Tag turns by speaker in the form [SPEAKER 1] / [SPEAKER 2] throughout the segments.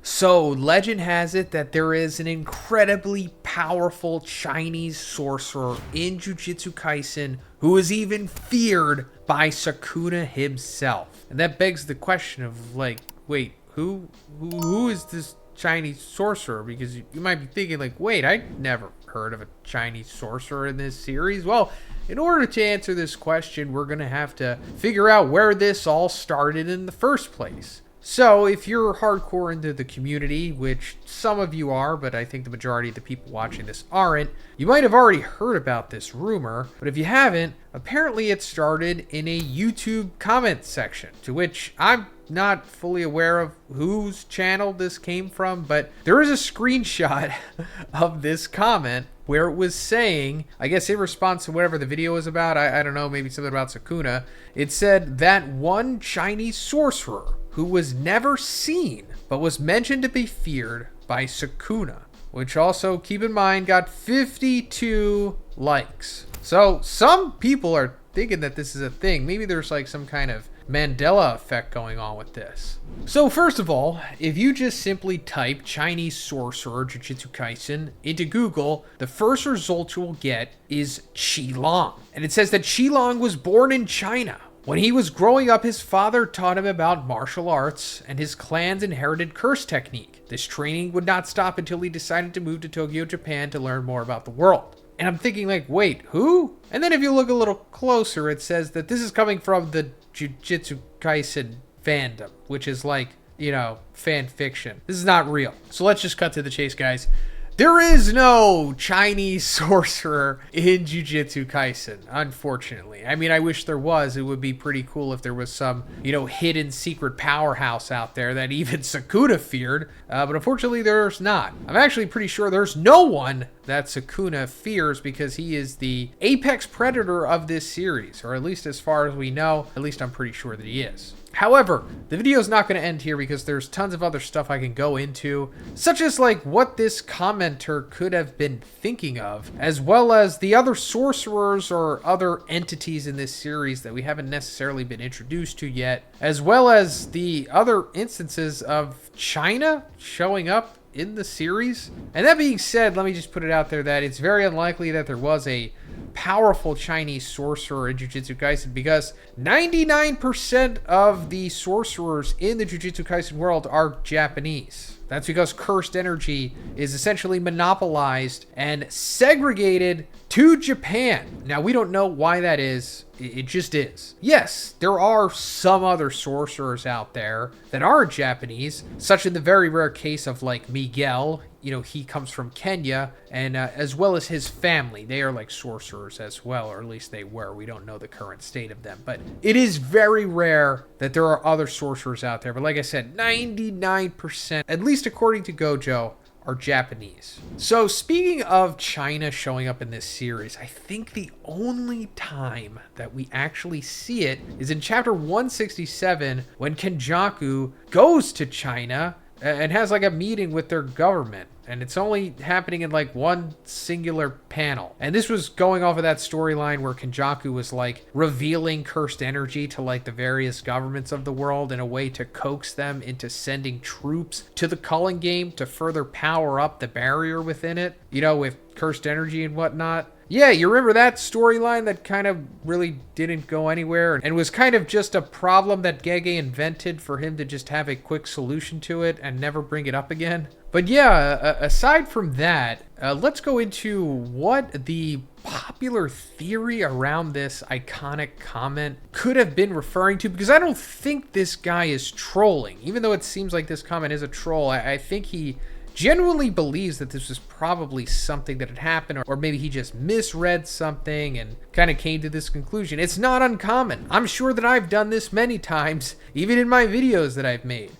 [SPEAKER 1] So, legend has it that there is an incredibly powerful Chinese sorcerer in Jujutsu Kaisen who is even feared by Sukuna himself. And that begs the question of, like, wait, who is this Chinese sorcerer? Because you might be thinking, like, wait, I never heard of a Chinese sorcerer in this series. Well, in order to answer this question, we're going to have to figure out where this all started in the first place. So, if you're hardcore into the community, which some of you are, but I think the majority of the people watching this aren't, you might have already heard about this rumor, but if you haven't, apparently it started in a YouTube comment section, to which I'm not fully aware of whose channel this came from, but there is a screenshot of this comment where it was saying, I guess in response to whatever the video was about, I don't know, maybe something about Sukuna, it said that one Chinese sorcerer who was never seen but was mentioned to be feared by Sukuna, which also, keep in mind, got 52 likes. So some people are thinking that this is a thing. Maybe there's like some kind of Mandela effect going on with this. So first of all, if you just simply type Chinese sorcerer Jujutsu Kaisen into Google, the first result you will get is Qilong. And it says that Qilong was born in China. When he was growing up, his father taught him about martial arts and his clan's inherited curse technique. This training would not stop until he decided to move to Tokyo, Japan to learn more about the world. And I'm thinking, like, wait, who? And then if you look a little closer, it says that this is coming from the Jujutsu Kaisen fandom, which is like, you know, fan fiction. This is not real. So let's just cut to the chase, guys. There is no Chinese sorcerer in Jujutsu Kaisen, unfortunately. I mean, I wish there was. It would be pretty cool if there was some, you know, hidden secret powerhouse out there that even Sukuna feared. But unfortunately, there's not. I'm actually pretty sure there's no one that Sukuna fears because he is the apex predator of this series, or at least as far as we know, at least I'm pretty sure that he is. However, the video is not going to end here because there's tons of other stuff I can go into, such as like what this commenter could have been thinking of, as well as the other sorcerers or other entities in this series that we haven't necessarily been introduced to yet, as well as the other instances of China showing up in the series. And that being said, let me just put it out there that it's very unlikely that there was a powerful Chinese sorcerer in Jujutsu Kaisen because 99% of the sorcerers in the Jujutsu Kaisen world are Japanese. That's because cursed energy is essentially monopolized and segregated to Japan. Now, we don't know why that is. It just is. Yes, there are some other sorcerers out there that are Japanese, such in the very rare case of like Miguel. You know, he comes from Kenya, and as well as his family. They are like sorcerers as well, or at least they were. We don't know the current state of them, but it is very rare that there are other sorcerers out there. But like I said, 99%, at least according to Gojo, are Japanese. So speaking of China showing up in this series, I think the only time that we actually see it is in chapter 167 when Kenjaku goes to China and has like a meeting with their government. And it's only happening in like one singular panel. And this was going off of that storyline where Kenjaku was like revealing cursed energy to like the various governments of the world in a way to coax them into sending troops to the Culling game to further power up the barrier within it, you know, with cursed energy and whatnot. Yeah, you remember that storyline that kind of really didn't go anywhere and was kind of just a problem that Gege invented for him to just have a quick solution to it and never bring it up again? But yeah, aside from that, let's go into what the popular theory around this iconic comment could have been referring to, because I don't think this guy is trolling. Even though it seems like this comment is a troll, I think he genuinely believes that this was probably something that had happened, or maybe he just misread something and kind of came to this conclusion. It's not uncommon. I'm sure that I've done this many times, even in my videos that I've made.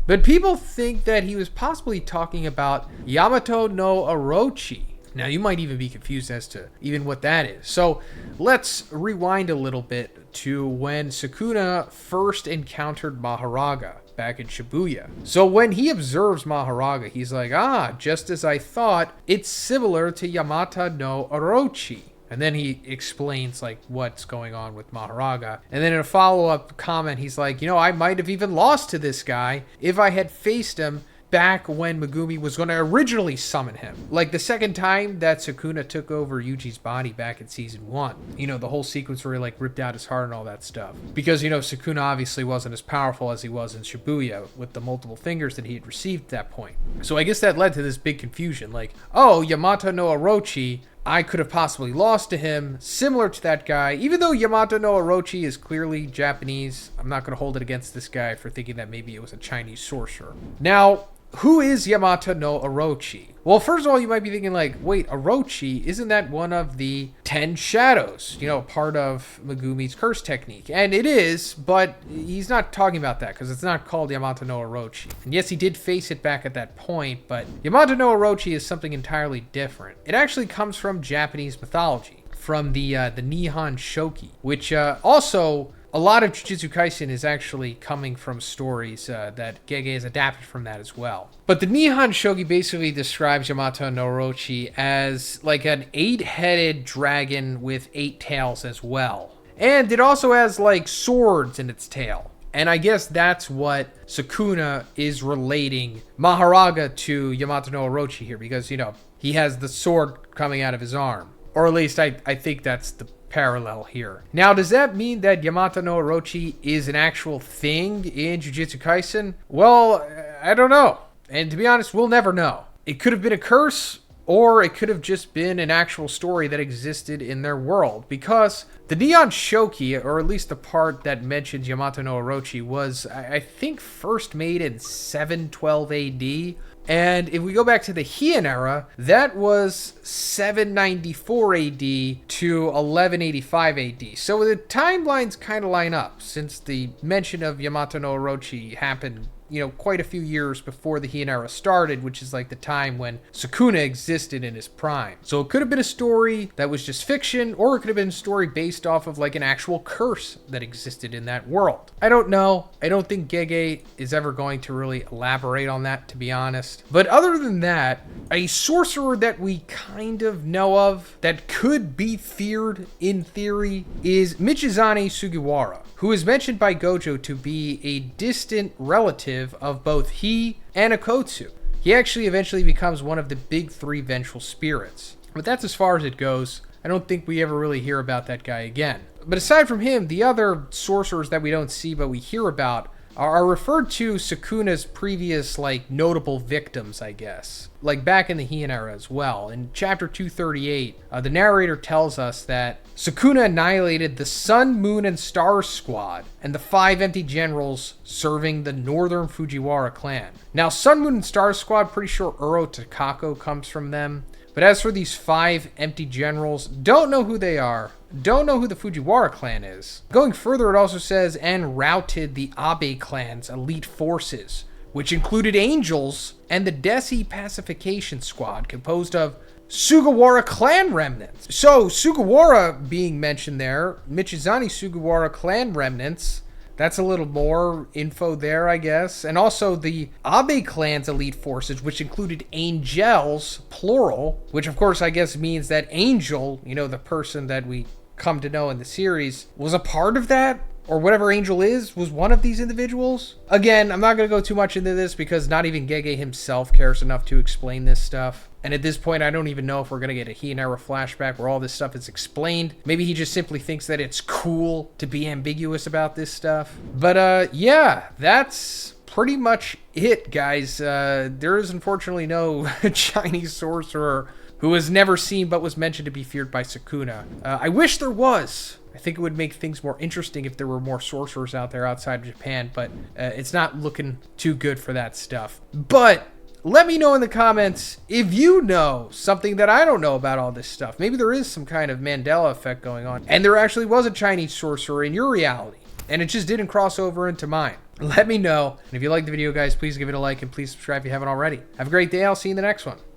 [SPEAKER 1] But people think that he was possibly talking about Yamato no Orochi. Now, you might even be confused as to even what that is. So let's rewind a little bit to when Sukuna first encountered Maharaga back in Shibuya. So when he observes Maharaga, he's like, just as I thought, it's similar to Yamato no Orochi. And then he explains like what's going on with Maharaga. And then in a follow-up comment, he's like, I might have even lost to this guy if I had faced him back when Megumi was going to originally summon him. Like the second time that Sukuna took over Yuji's body back in season 1. You know, the whole sequence where he like ripped out his heart and all that stuff. Because, you know, Sukuna obviously wasn't as powerful as he was in Shibuya with the multiple fingers that he had received at that point. So I guess that led to this big confusion. Like, oh, Yamato no Orochi, I could have possibly lost to him, similar to that guy. Even though Yamato no Orochi is clearly Japanese, I'm not going to hold it against this guy for thinking that maybe it was a Chinese sorcerer. Now, who is Yamato no Orochi? Well, first of all, you might be thinking like, wait, Orochi, isn't that one of the 10 shadows? You know, part of Megumi's curse technique. And it is, but he's not talking about that because it's not called Yamato no Orochi. And yes, he did face it back at that point, but Yamato no Orochi is something entirely different. It actually comes from Japanese mythology, from the Nihon Shoki, which also... A lot of Jujutsu Kaisen is actually coming from stories that Gege has adapted from that as well. But the Nihon Shogi basically describes Yamato no Orochi as like an 8-headed dragon with 8 tails as well. And it also has like swords in its tail. And I guess that's what Sukuna is relating Maharaga to Yamato no Orochi here. Because, you know, he has the sword coming out of his arm. Or at least I think that's the parallel here. Now, does that mean that Yamato no Orochi is an actual thing in Jujutsu Kaisen? Well, I don't know. And to be honest, we'll never know. It could have been a curse, or it could have just been an actual story that existed in their world. Because the Nihon Shoki, or at least the part that mentions Yamato no Orochi, was, I think, first made in 712 AD. And if we go back to the Heian era, that was 794 AD to 1185 AD. So the timelines kind of line up, since the mention of Yamato no Orochi happened, you know, quite a few years before the Heian era started, which is like the time when Sukuna existed in his prime. So it could have been a story that was just fiction, or it could have been a story based off of like an actual curse that existed in that world. I don't know. I don't think Gege is ever going to really elaborate on that, to be honest. But other than that, a sorcerer that we kind of know of that could be feared in theory is Michizane Sugawara, who is mentioned by Gojo to be a distant relative of both he and Akotsu. He actually eventually becomes one of the big 3 vengeful spirits. But that's as far as it goes. I don't think we ever really hear about that guy again. But aside from him, the other sorcerers that we don't see but we hear about are referred to Sukuna's previous, like, notable victims, I guess. Like, back in the Heian era as well. In chapter 238, the narrator tells us that Sukuna annihilated the Sun, Moon, and Stars squad and the 5 empty generals serving the northern Fujiwara clan. Now, Sun, Moon, and Stars squad, pretty sure Uro Takako comes from them. But as for these 5 empty generals, don't know who they are. Don't know who the Fujiwara clan is. Going further, it also says, and routed the Abe clan's elite forces, which included angels and the Desi pacification squad, composed of Sugawara clan remnants. So, Sugawara being mentioned there, Michizane Sugawara clan remnants, that's a little more info there, I guess. And also the Abe clan's elite forces, which included angels, plural, which of course I guess means that Angel, you know, the person that we come to know in the series, was a part of that, or whatever Angel is, was one of these individuals. Again, I'm not going to go too much into this because not even Gege himself cares enough to explain this stuff. And at this point, I don't even know if we're going to get a Heian era flashback where all this stuff is explained. Maybe he just simply thinks that it's cool to be ambiguous about this stuff. But yeah, that's pretty much it, guys. There is unfortunately no Chinese sorcerer who was never seen but was mentioned to be feared by Sukuna. I wish there was. I think it would make things more interesting if there were more sorcerers out there outside of Japan, but it's not looking too good for that stuff. But let me know in the comments if you know something that I don't know about all this stuff. Maybe there is some kind of Mandela effect going on, and there actually was a Chinese sorcerer in your reality, and it just didn't cross over into mine. Let me know. And if you liked the video, guys, please give it a like, and please subscribe if you haven't already. Have a great day. I'll see you in the next one.